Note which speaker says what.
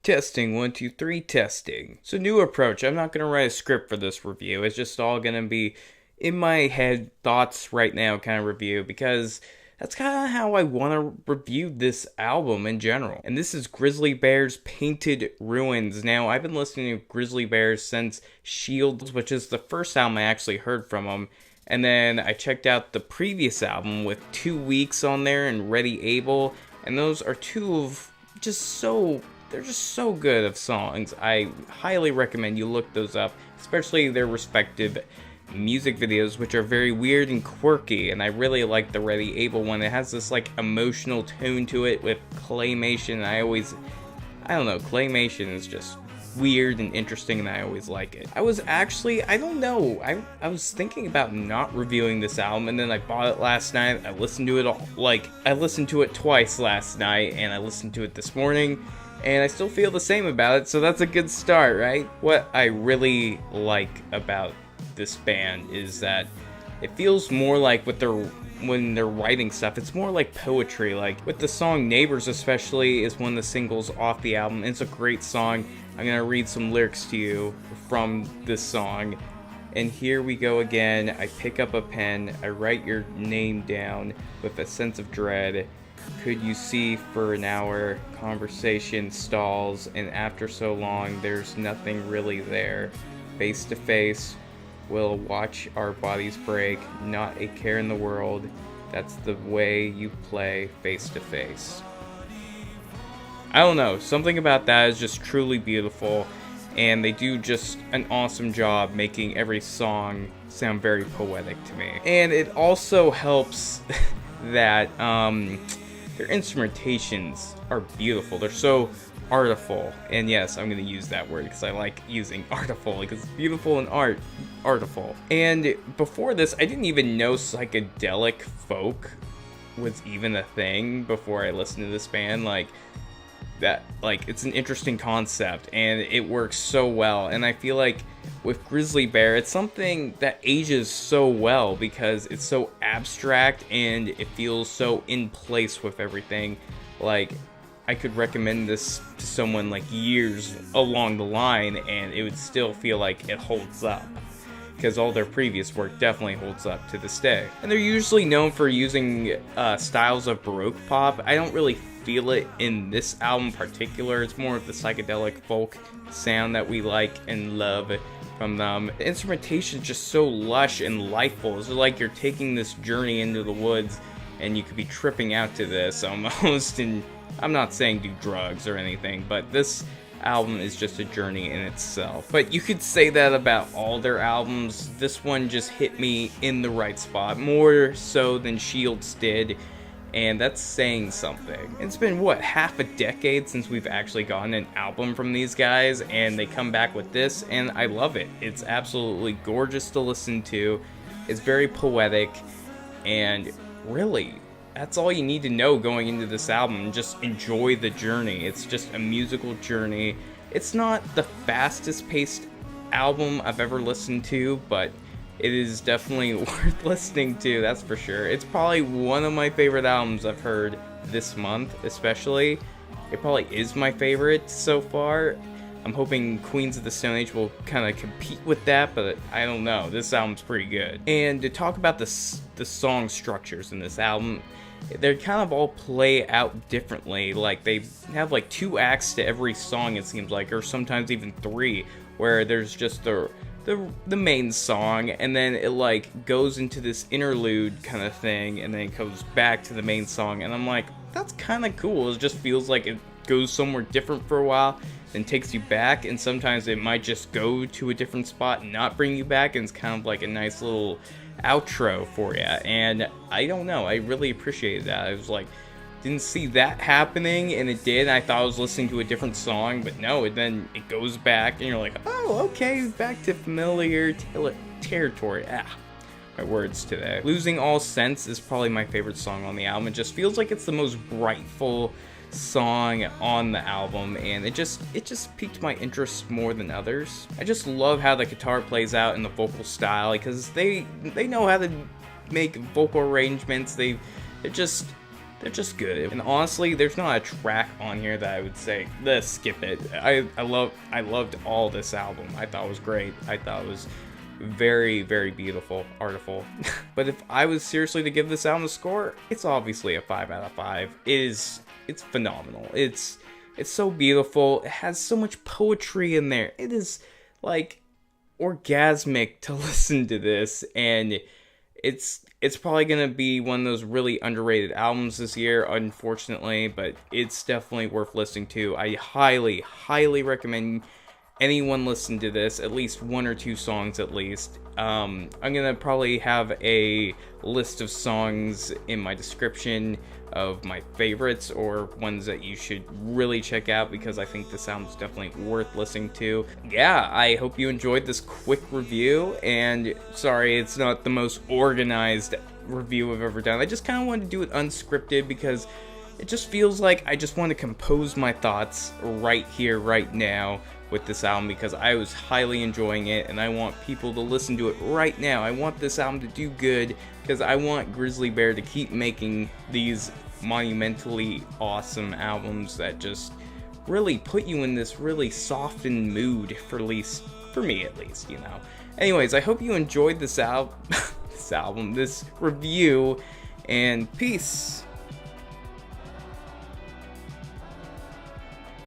Speaker 1: Testing, 1, 2, 3, testing. So new approach. I'm not going to write a script for this review. It's just all going to be in my head, thoughts right now kind of review, because that's kind of how I want to review this album in general. And this is Grizzly Bear's Painted Ruins. Now, I've been listening to Grizzly Bear since Shields, which is the first album I actually heard from him. And then I checked out the previous album with 2 Weeks on there and Ready Able. And those are two of they're just so good of songs. I highly recommend you look those up, especially their respective music videos, which are very weird and quirky. And I really like the Ready Able one. It has this like emotional tone to it with claymation. I don't know, claymation is just weird and interesting, and I always like it. I was thinking about not reviewing this album, and then I bought it last night. I listened to it I listened to it twice last night, and I listened to it this morning, and I still feel the same about it, so that's a good start, right? What I really like about this band is that it feels more like when they're writing stuff, it's more like poetry. Like with the song Neighbors especially is one of the singles off the album. It's a great song. I'm gonna read some lyrics to you from this song. And here we go again. I pick up a pen, I write your name down with a sense of dread. Could you see for an hour, conversation stalls, and after so long there's nothing really there. Face to face, we'll watch our bodies break, not a care in the world. That's the way you play face to face. I don't know, something about that is just truly beautiful, and they do just an awesome job making every song sound very poetic to me. And it also helps that their instrumentations are beautiful. They're so artful, and yes, I'm going to use that word because I like using artful, because it's beautiful and artful. And before this, I didn't even know psychedelic folk was even a thing before I listened to this band. It's an interesting concept, and it works so well. And I feel like with Grizzly Bear, it's something that ages so well because it's so abstract and it feels so in place with everything. Like, I could recommend this to someone like years along the line and it would still feel like it holds up, because all their previous work definitely holds up to this day. And they're usually known for using styles of Baroque pop. I don't really feel it in this album in particular. It's more of the psychedelic folk sound that we like and love from them. The instrumentation is just so lush and lifeful. It's like you're taking this journey into the woods and you could be tripping out to this almost. And I'm not saying do drugs or anything, but this album is just a journey in itself. But you could say that about all their albums. This one just hit me in the right spot, more so than Shields did, and that's saying something. It's been, half a decade since we've actually gotten an album from these guys, and they come back with this, and I love it. It's absolutely gorgeous to listen to. It's very poetic, and really, that's all you need to know going into this album. Just enjoy the journey. It's just a musical journey. It's not the fastest paced album I've ever listened to, but it is definitely worth listening to, that's for sure. It's probably one of my favorite albums I've heard this month, especially. It probably is my favorite so far. I'm hoping Queens of the Stone Age will kind of compete with that, but I don't know. This album's pretty good. And to talk about the song structures in this album, they kind of all play out differently. Like, they have like 2 acts to every song, it seems like, or sometimes even 3, where there's just the main song, and then it like goes into this interlude kind of thing, and then it goes back to the main song, and I'm like, that's kind of cool. It just feels like it goes somewhere different for a while, then takes you back, and sometimes it might just go to a different spot and not bring you back, and it's kind of like a nice little outro for you. And I don't know, I really appreciated that. I was like, didn't see that happening, and it did. I thought I was listening to a different song, but no, then it goes back, and you're like, oh, okay, back to familiar territory. My words today. Losing All Sense is probably my favorite song on the album. It just feels like it's the most brightful song on the album, and it just piqued my interest more than others. I just love how the guitar plays out in the vocal style, because they know how to make vocal arrangements. They're just they're just good. And honestly, there's not a track on here that I would say, let's skip it. I loved all this album. I thought it was great. I thought it was very, very beautiful, artful. But if I was seriously to give this album a score, it's obviously a 5 out of 5. It's phenomenal. It's so beautiful. It has so much poetry in there. It is like orgasmic to listen to this, and it's probably gonna be one of those really underrated albums this year, unfortunately, but it's definitely worth listening to. I highly recommend anyone listen to this, at least 1 or 2 songs at least. I'm gonna probably have a list of songs in my description of my favorites or ones that you should really check out, because I think this album's definitely worth listening to. Yeah, I hope you enjoyed this quick review, and sorry it's not the most organized review I've ever done. I just kind of wanted to do it unscripted because it just feels like I just want to compose my thoughts right here, right now with this album, because I was highly enjoying it and I want people to listen to it right now. I want this album to do good because I want Grizzly Bear to keep making these monumentally awesome albums that just really put you in this really softened mood, for me at least, you know. Anyways, I hope you enjoyed this this review, and peace.